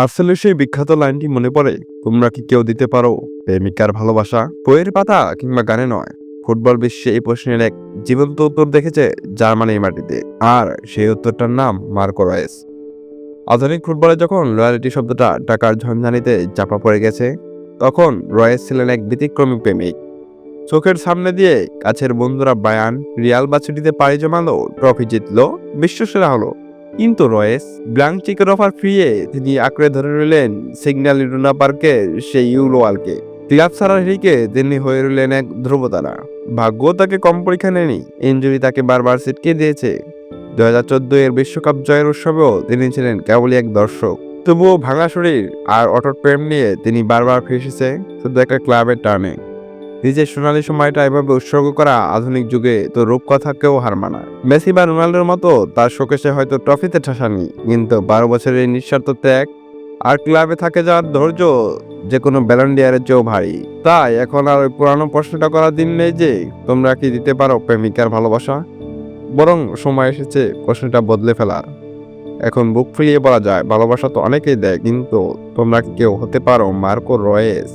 আসলে সেই বিখ্যাত লাইনটি মনে পড়ে, তোমরা কি কেউ দিতে পারো প্রেমিকার ভালোবাসা? বইয়ের পাতা কিংবা গানে নয়, ফুটবল বিশ্বে এই প্রশ্নের এক জীবন্ত উত্তর দেখেছে জার্মানির মাটিতে। আর সেই উত্তরটার নাম মার্কো রয়েস। আধুনিক ফুটবলে যখন লয়ালিটি শব্দটা টাকার ঝঞ্ঝানিতে চাপা পড়ে গেছে, তখন রয়েস ছিলেন এক ব্যতিক্রমী প্রেমিক। চোখের সামনে দিয়ে কাছের বন্ধুরা বায়ার্ন, রিয়াল বা সিটিতে পাড়ি জমালো, ট্রফি জিতলো, বিশ্বসেরা হলো। কিন্তু রয়েস ব্ল্যাঙ্ক চেকের অফার ফিরিয়ে তিনি আঁকড়ে ধরে রইলেন সিগন্যাল ইডুনা পার্কের সেই ইউরোয়ালকে। ক্লাব ছাড়ার হিড়িকে তিনি হয়ে রইলেন এক ধ্রুবতারা। ভাগ্য তাকে কম পরীক্ষা নেয়নি, ইনজুরি তাকে বারবার ছিটকে দিয়েছে। 2014 এর বিশ্বকাপ জয়ের উৎসবেও তিনি ছিলেন কেবলই এক দর্শক। তবুও ভাঙা শরীর আর অটট প্রেম নিয়ে তিনি বারবার ফিরে এসেছে শুধু একটা ক্লাবের টানে। নিজের সোনালী সময়টা এভাবে উৎসর্গ করা আধুনিক যুগে তো রূপকথাকেও হার মানায়। মেসি বা রোনাল্ডোর মতো তার শোকেসে হয়তো ট্রফিতে ঠাসানি, কিন্তু 12 বছরের নিঃস্বার্থ ত্যাগ আর ক্লাবে থাকে যাওয়ার ধৈর্য যে কোনো ব্যালন্ডিয়ারের চেয়েও ভারী। তাই এখন আর ওই পুরানো প্রশ্নটা করার দিন নেই যে তোমরা কি দিতে পারো প্রেমিকার ভালোবাসা। বরং সময় এসেছে প্রশ্নটা বদলে ফেলার। এখন বুক ফুলিয়ে বলা যায়, ভালোবাসা তো অনেকেই দেয়, কিন্তু তোমরা কি কেউ হতে পারো মার্কো রয়েস?